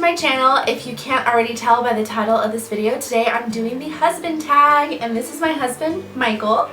to my channel. If you can't already tell by the title of this video, today I'm doing the husband tag, and this is my husband, Michael.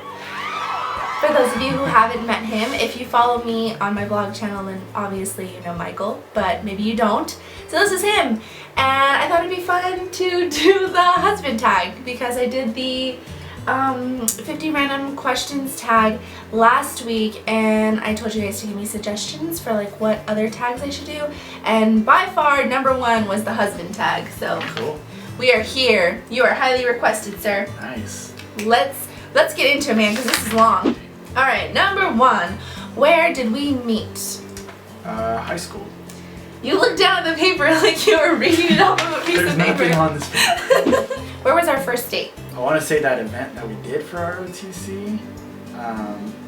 For those of you who haven't met him, if you follow me on my vlog channel, then obviously you know Michael, but maybe you don't. So this is him, and I thought it'd be fun to do the husband tag because I did the 50 random questions tag last week, and I told you guys to give me suggestions for like what other tags I should do, and by far #1 was the husband tag. So cool. We are here. You are highly requested, sir. Nice. Let's get into it, man, because this is long. All right, #1. Where did we meet? High school. You looked down at the paper like you were reading it off of a piece of paper. There's nothing on this paper. Where was our first date? I want to say that event that we did for our OTC,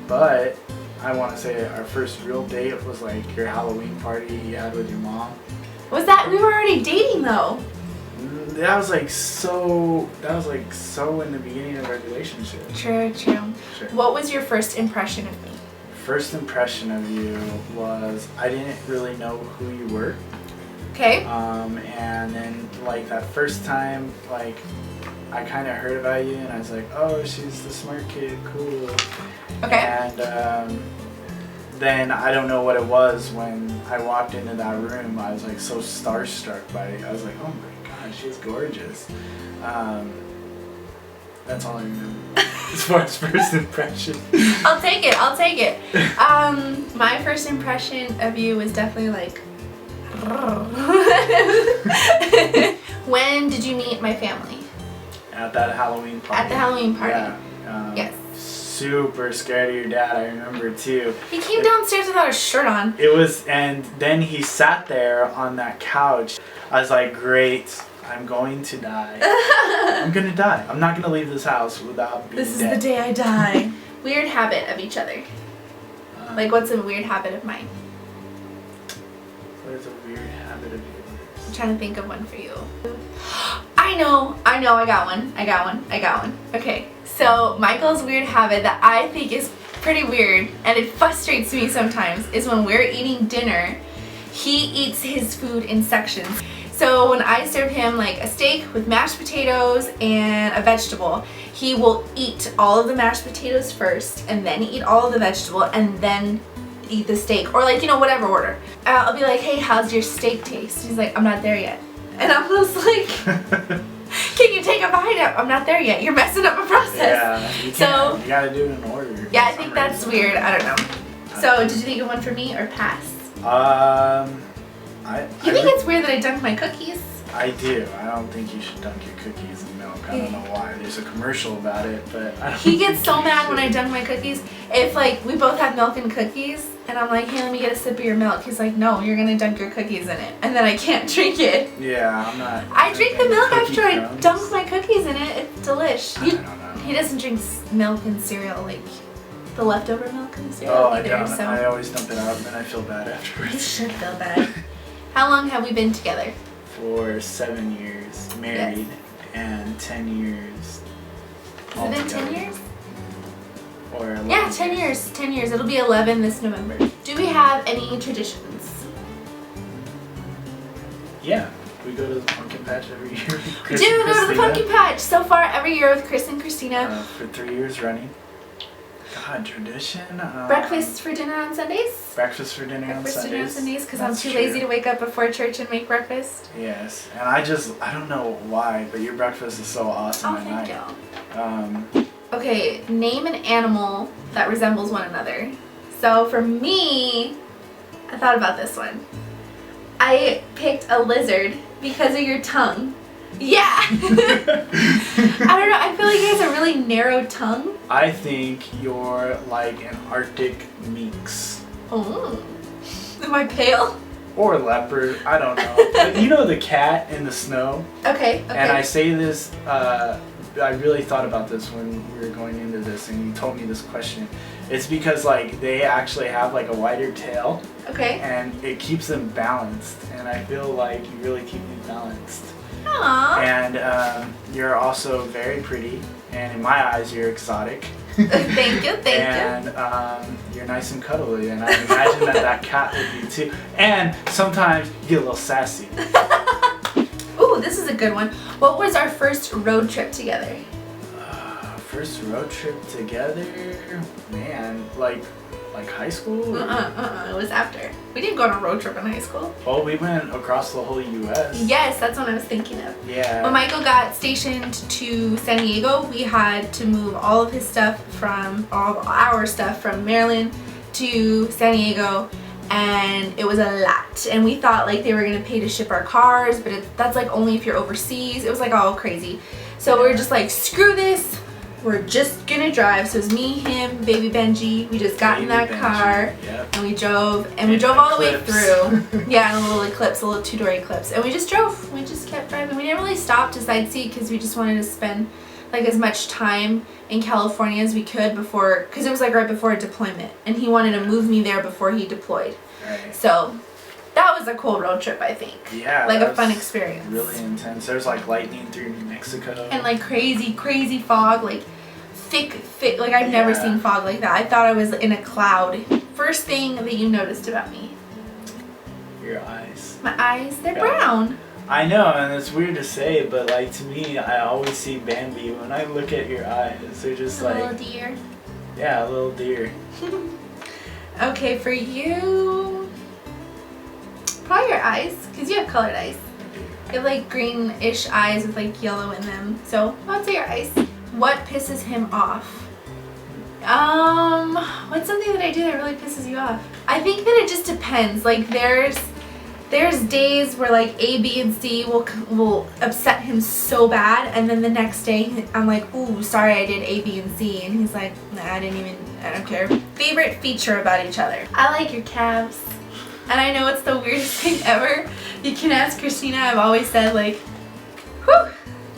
but I want to say our first real date was like your Halloween party you had with your mom. Was that, we were already dating though? That was like so in the beginning of our relationship. True. What was your first impression of me? First impression of you was I didn't really know who you were. Okay. And then like that first time, like I kind of heard about you and I was like, oh, she's the smart kid, cool. Okay. And then I don't know what it was when I walked into that room. I was like so starstruck by it. I was like, oh my god, she's gorgeous. That's all I remember as far as first impression. I'll take it. My first impression of you was definitely like. When did you meet my family? At that Halloween party. At the Halloween party. Yeah. Yes. Super scared of your dad, I remember too. He came downstairs without a shirt on. It was, and then he sat there on that couch. I was like, great, I'm going to die. I'm gonna die. I'm not gonna leave this house without being This is dead. the day I die. Weird habit of each other. Like, what's a weird habit of mine? What is a weird habit of yours? I'm trying to think of one for you. I know, I got one. Okay, so Michael's weird habit that I think is pretty weird, and it frustrates me sometimes, is when we're eating dinner, he eats his food in sections. So when I serve him like a steak with mashed potatoes and a vegetable, he will eat all of the mashed potatoes first, and then eat all of the vegetable, and then eat the steak, or like, you know, whatever order. I'll be like, hey, how's your steak taste? He's like, I'm not there yet. And I'm just like, can you take a bite out? I'm not there yet. You're messing up my process. Yeah, you so you gotta do it in order. Yeah, I think that's weird. I don't know. So did you think of one for me or pass? You think it's weird that I dunk my cookies? I do. I don't think you should dunk your cookies in milk. I don't know why. There's a commercial about it, but I don't He gets so mad when I dunk my cookies. If like we both have milk and cookies, and I'm like, hey, let me get a sip of your milk. He's like, no, you're gonna dunk your cookies in it, and then I can't drink it. Yeah, I'm not. I drink the milk after I crumbs. dunk my cookies in it. It's delish. I don't know. He doesn't drink milk and cereal, like the leftover milk and cereal Oh, I either. don't. So I always dump it out, and then I feel bad afterwards. you should feel bad. How long have we been together? For 7 years, married, and 10 years. Has it been 10 years? Or 11 Yeah, 10 years. 10 years. It'll be 11 this November. Do we have any traditions? Yeah, we go to the pumpkin patch every year. We do go to the pumpkin patch so far every year with Chris and Christina. For 3 years running. God, tradition. Breakfast for dinner on Sundays? Breakfast for dinner on Sundays. Because I'm too lazy to wake up before church and make breakfast. Yes, and I don't know why, but your breakfast is so awesome at night. Thank you. Okay, name an animal that resembles one another. So for me, I thought about this one. I picked a lizard because of your tongue. Yeah! I don't know, I feel like he has a really narrow tongue. I think you're like an Arctic minx. Oh. Am I pale? Or leopard, I don't know. But you know the cat in the snow? Okay. And I say this, I really thought about this when we were going into this and you told me this question. It's because like they actually have like a wider tail. Okay. And it keeps them balanced. And I feel like you really keep me balanced. Aww. And you're also very pretty. And in my eyes, you're exotic. Thank you. And you're nice and cuddly, and I imagine that cat would be too. And sometimes you get a little sassy. Ooh, this is a good one. What was our first road trip together? First road trip together? Man, like high school? It was after. We didn't go on a road trip in high school. Oh, we went across the whole U.S. Yes, that's what I was thinking of. Yeah. When Michael got stationed to San Diego, we had to move all of his stuff all our stuff from Maryland to San Diego, and it was a lot. And we thought like they were gonna pay to ship our cars, but that's like only if you're overseas. It was like all crazy. So we were just like, screw this. We're just gonna drive. So it was me, him, baby Benji. We just got in that car, and we drove all the way through. Yeah, and a little Eclipse, a little two-door Eclipse, and we just drove. We just kept driving. We didn't really stop to sightsee because we just wanted to spend like as much time in California as we could before, because it was like right before a deployment, and he wanted to move me there before he deployed. Right. So that was a cool road trip, I think. Yeah. Like a fun experience. Really intense. There's like lightning through New Mexico. And like crazy fog, like thick, like I've never seen fog like that. I thought I was in a cloud. First thing that you noticed about me? Your eyes. My eyes, they're brown. I know, and it's weird to say, but like to me, I always see Bambi when I look at your eyes. They're just like a little deer. Yeah, a little deer. Okay, for you, probably your eyes, because you have colored eyes. You have like greenish eyes with like yellow in them. So I'd say your eyes. What pisses him off? What's something that I do that really pisses you off? I think that it just depends. Like there's days where like A, B, and C will upset him so bad, and then the next day I'm like, ooh, sorry I did A, B, and C, and he's like, nah, I don't care. Favorite feature about each other? I like your calves. And I know it's the weirdest thing ever. You can ask Christina. I've always said like, whew,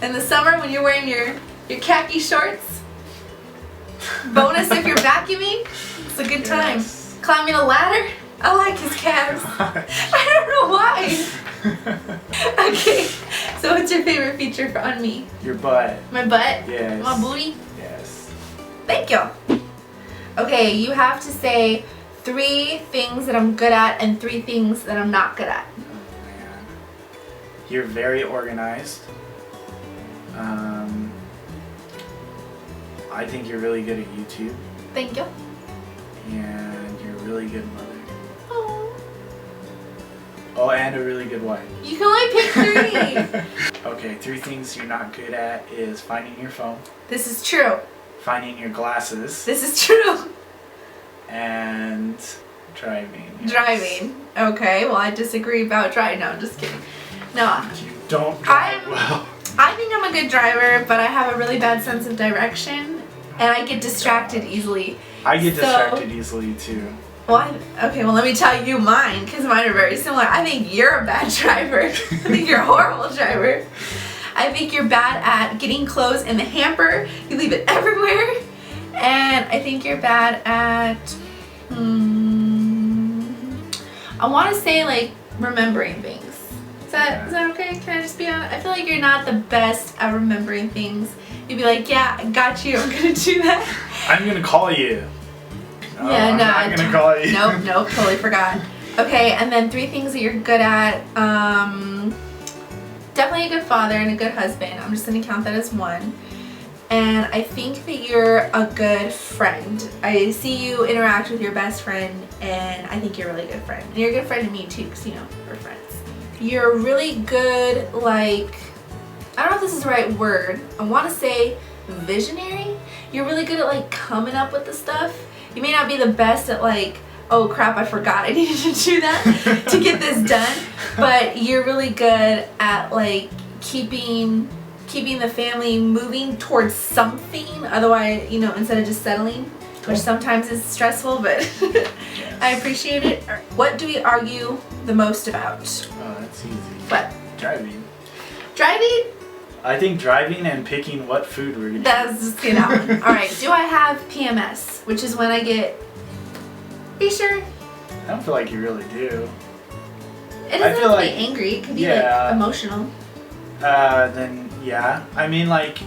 in the summer when you're wearing your khaki shorts. Bonus if you're vacuuming. It's a good time. Yes. Climbing a ladder. I like his calves. I don't know why. Okay, so what's your favorite feature on me? Your butt. My butt? Yes. My booty? Yes. Thank you. Okay, you have to say 3 things that I'm good at and 3 things that I'm not good at. Oh man. You're very organized. I think you're really good at YouTube. Thank you. And you're a really good mother. Oh. Oh, and a really good wife. You can only pick 3. Okay, 3 things you're not good at is finding your phone, This is true. finding your glasses, This is true. and driving. Yes. Driving. Okay, well I disagree about driving. No, I'm just kidding. No, You don't drive well. I think I'm a good driver, but I have a really bad sense of direction, and I get distracted easily. I get distracted easily too. Well, okay, well let me tell you mine, because mine are very similar. I think you're a bad driver. I think you're a horrible driver. I think you're bad at getting clothes in the hamper. You leave it everywhere. And I think you're bad at, I want to say like remembering things. Is that okay? Can I just be honest? I feel like you're not the best at remembering things. You'd be like, yeah, I got you. I'm going to do that. I'm going to call you. No, Yeah, I'm no, not going to call you. Nope, totally forgot. Okay, and then 3 things that you're good at. Definitely a good father and a good husband. I'm just gonna count that as 1. And I think that you're a good friend. I see you interact with your best friend, and I think you're a really good friend. And you're a good friend to me too, because you know, we're friends. You're really good, like, I don't know if this is the right word. I want to say visionary. You're really good at like coming up with the stuff. You may not be the best at like, oh crap, I forgot I needed to do that to get this done, but you're really good at like keeping the family moving towards something, otherwise, you know, instead of just settling, which sometimes is stressful, but I appreciate it. What do we argue the most about? Oh, that's easy. What? Driving. Driving? I think driving and picking what food we're going to That's just get out. Alright, do I have PMS, which is when I get... Are you sure? I don't feel like you really do. It doesn't have to be angry, it could be like emotional. Then yeah. I mean like...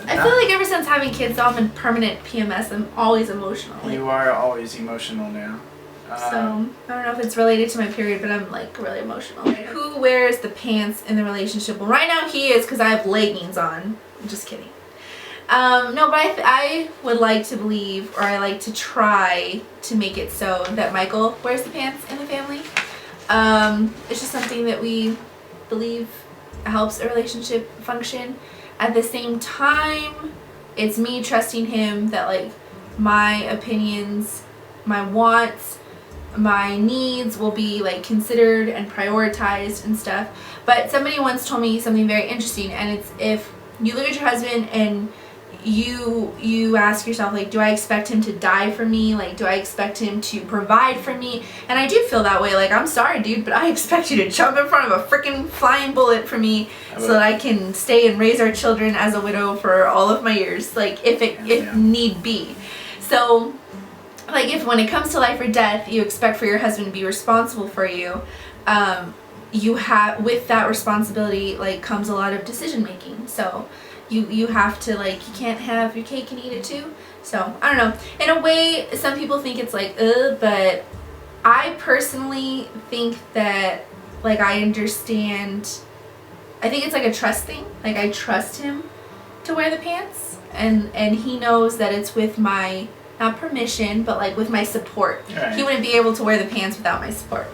I feel like ever since having kids, I'm in permanent PMS. I'm always emotional. Like, you are always emotional now. So I don't know if it's related to my period, but I'm like really emotional. Who wears the pants in the relationship? Well, right now he is, because I have leggings on. I'm just kidding. No, but I would like to believe, or I like to try to make it so that Michael wears the pants in the family. It's just something that we believe helps a relationship function. At the same time, it's me trusting him that like my opinions, my wants, my needs will be like considered and prioritized and stuff. But somebody once told me something very interesting, and it's if you look at your husband and you ask yourself, like, do I expect him to die for me? Like, do I expect him to provide for me? And I do feel that way. Like, I'm sorry, dude, but I expect you to jump in front of a freaking flying bullet for me so that I can stay and raise our children as a widow for all of my years, like, if need be. So, like, if when it comes to life or death, you expect for your husband to be responsible for you, you have, with that responsibility, like, comes a lot of decision making. So you have to, like, you can't have your cake and eat it too. So I don't know, in a way some people think it's like but I personally think that, like, I understand. I think it's like a trust thing. Like, I trust him to wear the pants, and he knows that it's with my, not permission, but like with my support. Right. He wouldn't be able to wear the pants without my support.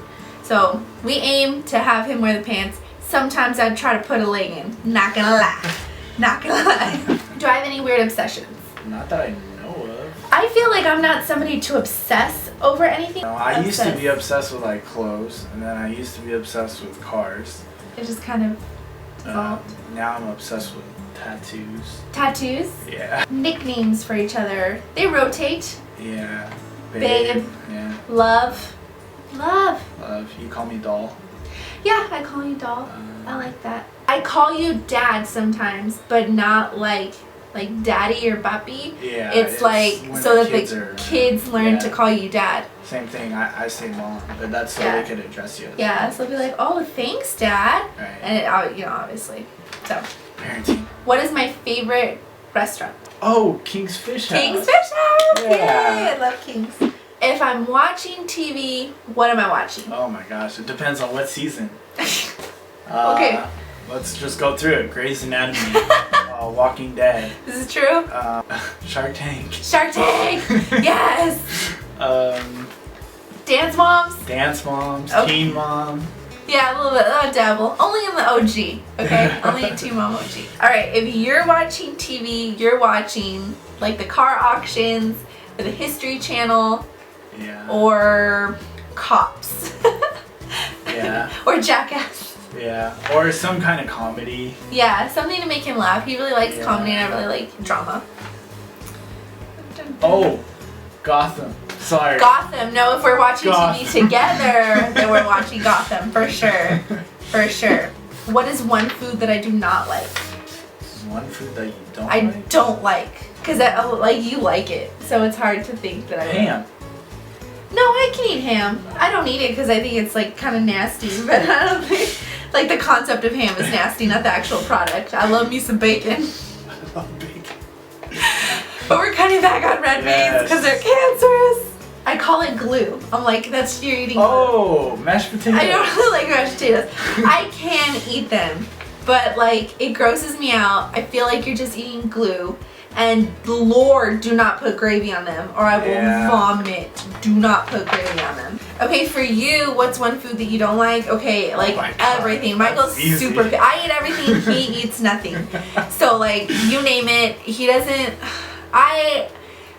So we aim to have him wear the pants. Sometimes I'd try to put a leg in. Not gonna lie. Not gonna lie. Do I have any weird obsessions? Not that I know of. I feel like I'm not somebody to obsess over anything. No, I used to be obsessed with like clothes, and then I used to be obsessed with cars. It just kind of dissolved. Now I'm obsessed with tattoos. Tattoos? Yeah. Nicknames for each other. They rotate. Yeah. Babe. Yeah. Love. Love. Love. You call me doll. Yeah, I call you doll. I like that. I call you dad sometimes, but not like daddy or puppy. Yeah. It's like so that the kids learn to call you dad. Same thing. I say mom, but that's so they could address you. Yeah, so they'll be like, oh, thanks, dad. Right. And it, you know, obviously. So. Parenting. What is my favorite restaurant? Oh, King's Fish House. King's Fish House. Yeah. Yay, I love King's. If I'm watching TV, what am I watching? Oh my gosh, it depends on what season. Okay. Let's just go through it. Grey's Anatomy, Walking Dead. This is true. Shark Tank. Shark Tank. Yes. Dance Moms. Dance Moms. Okay. Teen Mom. Yeah, a little bit. Dabble. Only in the OG. Okay. Only in Teen Mom OG. All right. If you're watching TV, you're watching like the car auctions or the History Channel. Yeah. Or Cops. Yeah. Or Jackass. Yeah. Or some kind of comedy. Yeah, something to make him laugh. He really likes comedy, and I really like drama. Oh, Gotham. Sorry. Gotham. No, if we're watching TV together, then we're watching Gotham for sure. For sure. What is one food that I do not like? One food that you don't I like? don't like. Because like you like it, so it's hard to think that I like. Ham. No, I can eat ham. I don't eat it because I think it's like kind of nasty, but I don't think like the concept of ham is nasty, not the actual product. I love me some bacon. I love bacon. But we're cutting back on red beans because they're cancerous. I call it glue. I'm like, that's you're eating glue. Oh, mashed potatoes. I don't really like mashed potatoes. I can eat them, but like it grosses me out. I feel like you're just eating glue. And Lord, do not put gravy on them or I will vomit. Do not put gravy on them. Okay, for you, what's one food that you don't like? Okay, like everything. Michael's super, I eat everything, he eats nothing. So like, you name it, he doesn't,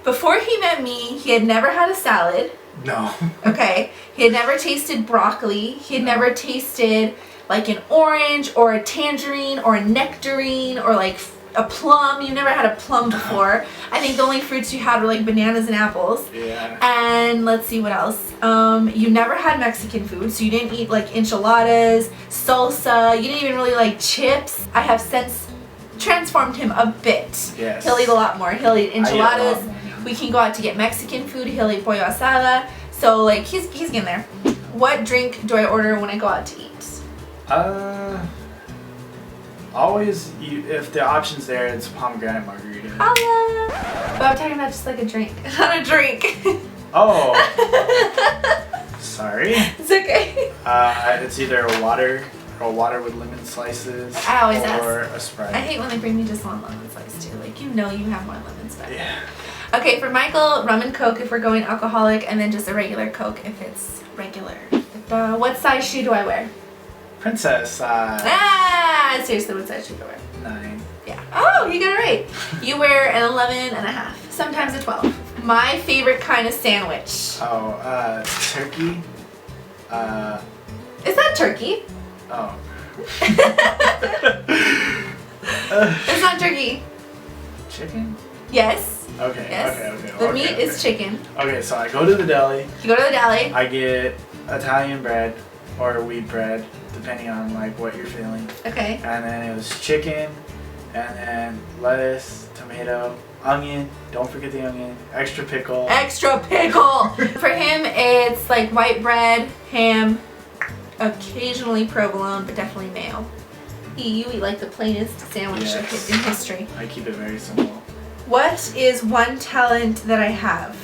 before he met me, he had never had a salad. No. Okay, he had never tasted broccoli. He had never tasted like an orange or a tangerine or a nectarine or like a plum. You never had a plum before. I think the only fruits you had were like bananas and apples. Yeah. And let's see what else. You never had Mexican food, so you didn't eat like enchiladas, salsa. You didn't even really like chips. I have since transformed him a bit. Yes. He'll eat a lot more. He'll eat enchiladas. More, yeah. We can go out to get Mexican food. He'll eat pollo asada. So like he's getting there. What drink do I order when I go out to eat? Always, if the option's there, it's pomegranate margarita. But I'm talking about just like a drink, not a drink. Oh. sorry. It's okay. It's either a water with lemon slices I always or ask. a Sprite. I hate when they bring me just one lemon slice too. Like, you know you have more lemons back. Yeah. Okay, for Michael, rum and Coke if we're going alcoholic, and then just a regular Coke if it's regular. What size shoe do I wear? Princess. Seriously, what size shoe do I wear? 9. Yeah. Oh, you got it right. You wear an 11 and a half, sometimes a 12. My favorite kind of sandwich. Oh, turkey. Is that turkey? Oh. It's not turkey. Chicken? Yes. Okay. Yes. Okay. The meat is chicken. Okay, so I go to the deli. You go to the deli. I get Italian bread or wheat bread, depending on like what you're feeling. Okay. And then it was chicken, and then lettuce, tomato, onion. Don't forget the onion. Extra pickle. Extra pickle. For him, it's like white bread, ham, occasionally provolone, but definitely mayo. You eat like the plainest sandwich Yes. in history. I keep it very simple. What is one talent that I have?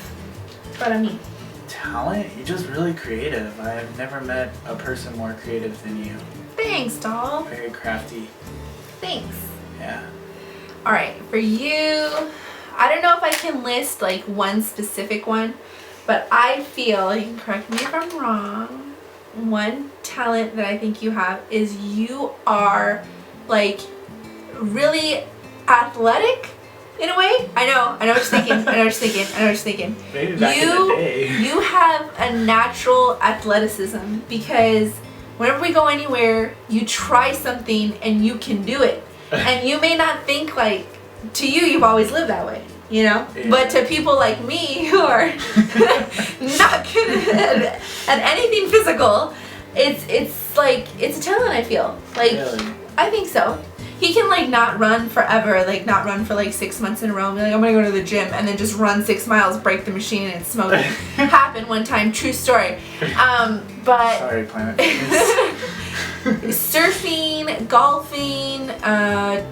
But I mean, Talent? You're just really creative. I have never met a person more creative than you. thanks, doll. Very crafty. Thanks. Yeah. All right, for you, I don't know if I can list like one specific one, but I feel, you can correct me if I'm wrong, one talent that I think you have is you are like really athletic in a way. I know what you're thinking. Maybe back in the day. You have a natural athleticism because whenever we go anywhere, you try something and you can do it. And you may not think like, to you, you've always lived that way, you know? Yeah. But to people like me who are not good at anything physical, it's like, it's a talent, I feel. Like, Really? I think so. He can like not run forever, like not run for like 6 months in a row and be like, I'm gonna go to the gym and then just run 6 miles, break the machine and it's smoking. Happened one time, true story. But Sorry, Planet Fitness. surfing, golfing, I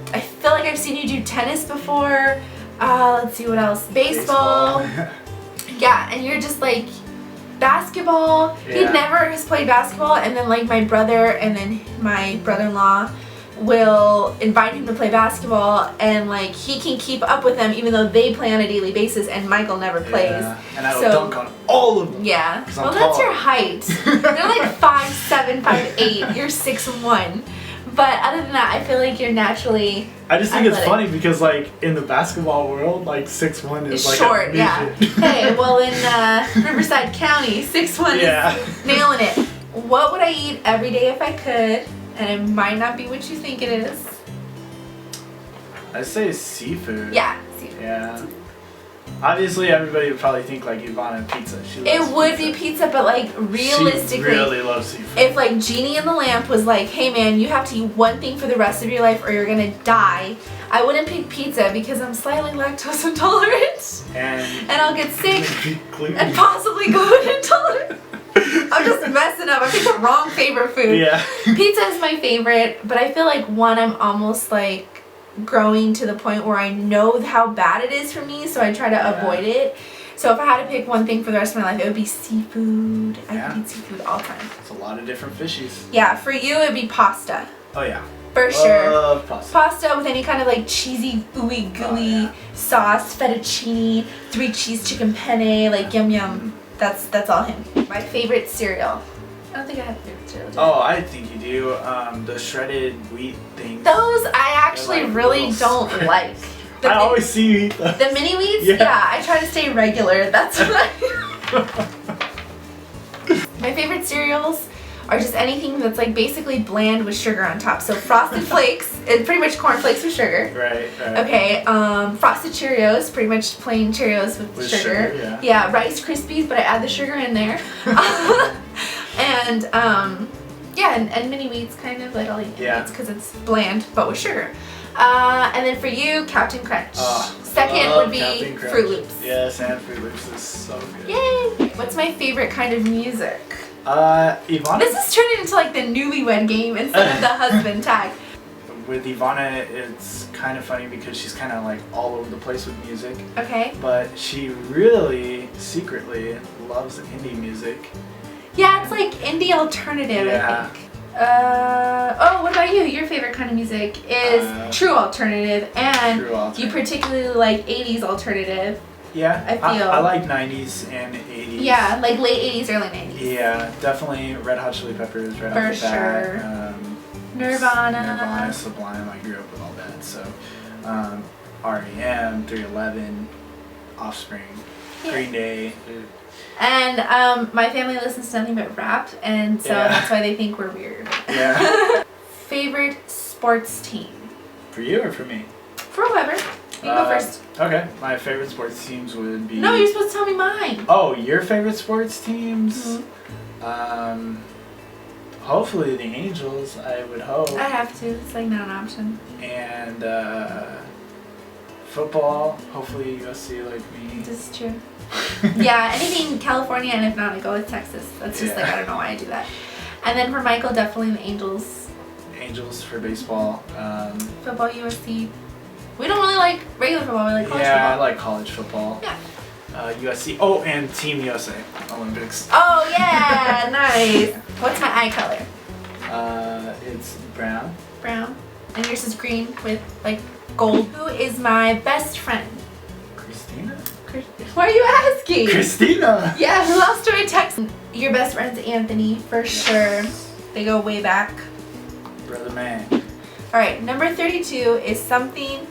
feel like I've seen you do tennis before. Let's see what else. Baseball. Yeah, and you're just like basketball. He Yeah. never has played basketball, and then like my brother and then my brother-in-law will invite him to play basketball, and like he can keep up with them even though they play on a daily basis and Michael never plays. Yeah. And I will So- dunk on all of them. Yeah. 'Cause I'm Well, that's tall. your height. You're like 5'7", 5'8". You're 6'1". But other than that, I feel like you're naturally I just think it's athletic. funny because like in the basketball world, like 6'1" is like short. a Yeah. midget. Hey, well in Riverside County, 6'1" Yeah. is nailing it. What would I eat every day if I could? And it might not be what you think it is. I'd say seafood. Yeah. See. Yeah. Obviously, everybody would probably think like Ivana pizza. She It loves would be pizza, but like realistically, she really loves seafood. if like Genie in the Lamp was like, hey man, you have to eat one thing for the rest of your life or you're gonna die, I wouldn't pick pizza because I'm slightly lactose intolerant and and I'll get sick gluten. and possibly gluten intolerant. I'm just messing up. I picked the wrong favorite food. Yeah. Pizza is my favorite, but I feel like one, I'm almost like growing to the point where I know how bad it is for me, so I try to avoid it. So if I had to pick one thing for the rest of my life, it would be seafood. I Yeah. could eat seafood all the time. It's a lot of different fishies. Yeah, for you it would be pasta. Oh yeah. For sure. Love pasta. Pasta with any kind of like cheesy, ooey gooey yeah. sauce, fettuccine, 3 cheese chicken penne, like yum yum. That's all him. My favorite cereal. I don't think I have a favorite cereal. do I? Oh, I think you do. The shredded wheat things. Those I actually like really little don't squares. like. The I mini- always see you eat those. The mini wheats? Yeah. Yeah, I try to stay regular. That's what I... My favorite cereals are just anything that's like basically bland with sugar on top. So Frosted Flakes, and pretty much corn flakes with sugar. Right. Okay, Frosted Cheerios, pretty much plain Cheerios with sugar. Yeah. Rice Krispies, but I add the sugar in there. And yeah, and mini wheats kind of like I'll eat mini wheats because it's bland but with sugar. And then for you, Captain Crunch. Second would be Captain Crunch. Fruit Loops. Yes, and Fruit Loops is so good. Yay! What's my favorite kind of music? Ivana. This is turning into like the newlywed game instead of the husband tag. With Ivana, it's kind of funny because she's kind of like all over the place with music, Okay. but she really secretly loves indie music. Yeah, it's like indie alternative, Yeah. I think. What about you? Your favorite kind of music is true alternative, and True alternative. you particularly like 80s alternative. Yeah, I feel. I like 90s and 80s. Yeah, like late 80s, early 90s. Yeah, definitely Red Hot Chili Peppers, right For off the bat. sure. Nirvana, Sublime, I grew up with all that. So, R.E.M., 311, Offspring, Yeah. Green Day. And my family listens to nothing but rap, and so Yeah. that's why they think we're weird. Yeah. Favorite sports team? For you or for me? For whoever. You go first. Okay, my favorite sports teams would be... No, you're supposed to tell me mine. Oh, your favorite sports teams? Mhm. Hopefully the Angels, I would hope. I have to. It's like not an option. And football, hopefully USC like me. This is true. Yeah, anything California, and if not, I go with Texas. That's just Yeah. like, I don't know why I do that. And then for Michael, definitely the Angels. Angels for baseball. Football, USC. We don't really like regular football, we like college Yeah, I football. like college football. Yeah. USC. Oh, and Team USA Olympics. Oh, yeah, nice. What's my eye color? It's brown. Brown. And yours is green with like gold. Who is my best friend? Christina? Why are you asking? Christina! Yeah, who else do I text? Your best friend's Anthony, for sure. They go way back. Brother man. Alright, number 32 is something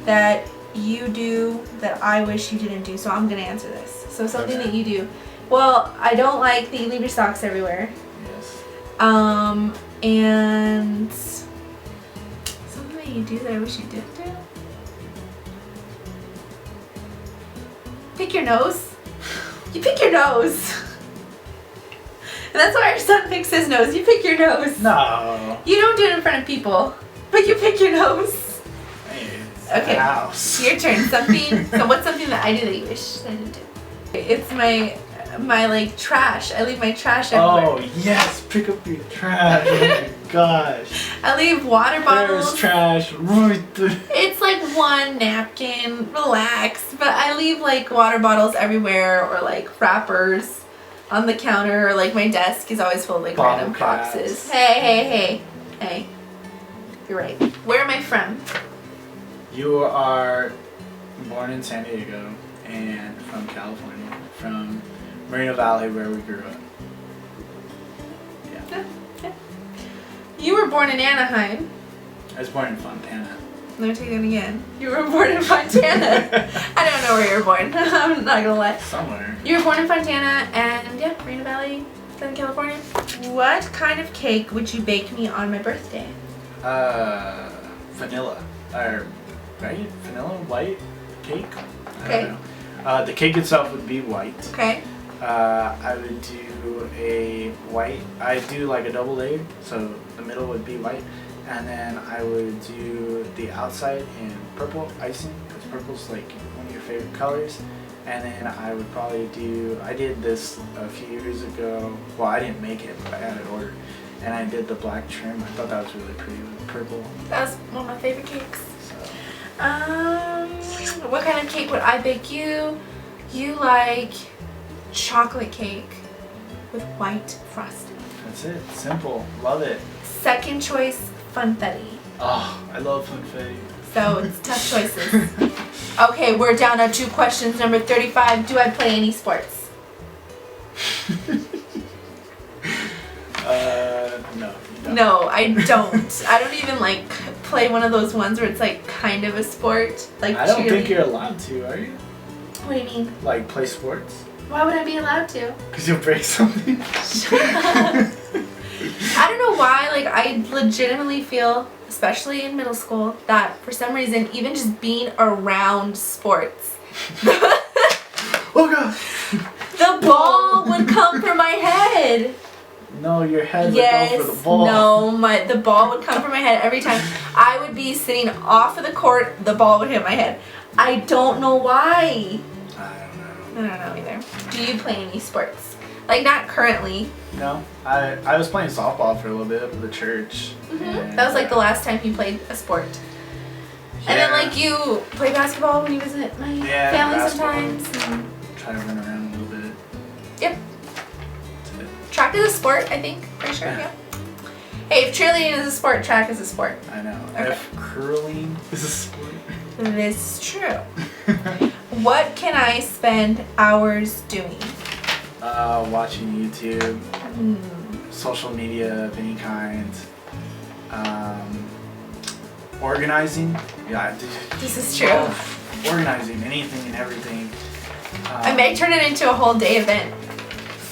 that you do that I wish you didn't do, so I'm gonna answer this. So something Okay. that you do. Well, I don't like that you leave your socks everywhere. Yes. And something that you do that I wish you didn't do. Pick your nose. You pick your nose. And that's why our son picks his nose. You pick your nose. No. You don't do it in front of people, but you pick your nose. Hey, it's Okay. the house. Your turn. Something. So what's something that I do that you wish I didn't do? It's my like trash. I leave my trash everywhere. Oh, yes. Pick up your trash. Oh my gosh. I leave water bottles. There's trash right there. It's like one napkin, relax. But I leave like water bottles everywhere, or like wrappers on the counter, or like my desk is always full of like Bottle random caps. boxes. Hey. You're right. Where am I from? You are born in San Diego and from California, from Moreno Valley where we grew up. Yeah. You were born in Anaheim. I was born in Fontana. Let me take that again. You were born in Fontana. I don't know where you were born. I'm not gonna lie. Somewhere. You were born in Fontana, and yeah, Moreno Valley, Southern California. What kind of cake would you bake me on my birthday? Vanilla. Or, right? Vanilla white cake? I Okay. don't know. The cake itself would be white. Okay. I would do a white, I do like a double layer, so the middle would be white, and then I would do the outside in purple icing, because purple's like one of your favorite colors, and then I would probably do, I did this a few years ago, well I didn't make it, but I had it ordered, and I did the black trim. I thought that was really pretty with purple. That was one of my favorite cakes. So. What kind of cake would I bake you? You like chocolate cake with white frosting. That's it. Simple. Love it. Second choice, funfetti. Oh, I love funfetti. So it's tough choices. Okay, we're down to 2 questions. Number 35, do I play any sports? No. You don't. No, I don't. I don't even like play one of those ones where it's like kind of a sport. Like I don't think cheerleading. you're allowed to, are you? What do you mean? Like, play sports? Why would I be allowed to? Because you'll break something. I don't know why, like I legitimately feel, especially in middle school, that for some reason, even just being around sports, Oh god! the ball would come for my head. No, your head would Yes, go for the ball. no, the ball would come for my head every time. I would be sitting off of the court, the ball would hit my head. I don't know why. I don't know. I don't know either. Do you play any sports? Like not currently. No, I was playing softball for a little bit with the church. And, That was like the last time you played a sport. And then like you play basketball when you visit my Yeah, family basketball. sometimes. And Try to run around a little bit. yep. That's it. Track is a sport, I think. Pretty sure, yeah. Hey, if cheerleading is a sport, track is a sport. I know. Okay. If curling is a sport. This is true. What can I spend hours doing? Watching YouTube, social media of any kind, organizing. Yeah, This is true. Organizing anything and everything. I may turn it into a whole day event.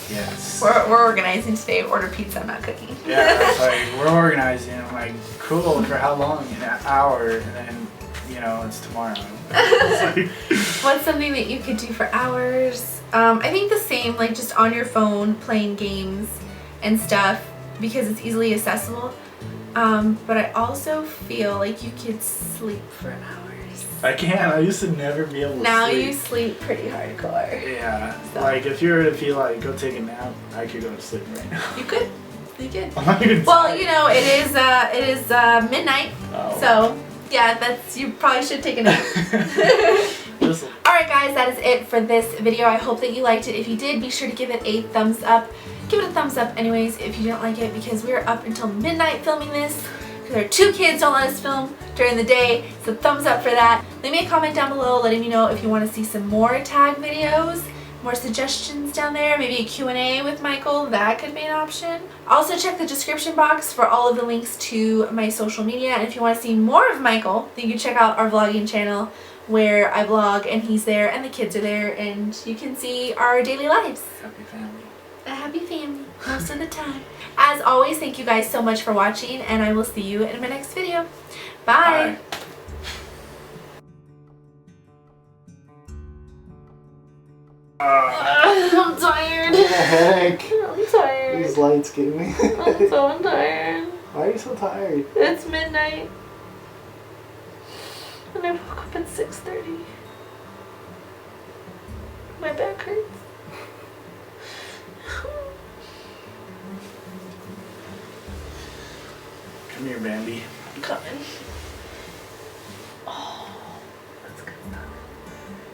Yes. We're organizing today. Order pizza, I'm not cooking. Yeah, it's like we're organizing. I'm like, cool. For how long? An hour, and then it's tomorrow. What's something that you could do for hours? I think the same, like just on your phone playing games and stuff because it's easily accessible. But I also feel like you could sleep for hours. I can't. I used to never be able to Now sleep. you sleep pretty hardcore. Yeah. So. Like if you were to feel like go take a nap, I could go to sleep right now. You could. You could. I'm not even Well, tired. it is midnight. Oh. So yeah, you probably should take a nap. Just Alright guys, that is it for this video. I hope that you liked it. If you did, be sure to give it a thumbs up. Give it a thumbs up anyways if you didn't like it, because we're up until midnight filming this. Because our 2 kids don't let us film during the day. So thumbs up for that. Leave me a comment down below letting me know if you want to see some more tag videos. More suggestions down there. Maybe a Q&A with Michael. That could be an option. Also check the description box for all of the links to my social media. And if you want to see more of Michael, then you can check out our vlogging channel where I vlog and he's there and the kids are there and you can see our daily lives. happy family. A happy family most of the time. As always, thank you guys so much for watching and I will see you in my next video. Bye. Bye. I'm tired. What the heck? I'm tired. These lights get me. I'm so tired. Why are you so tired? It's midnight. And I woke up at 6:30. My back hurts. Come here, Bambi. I'm coming. Oh.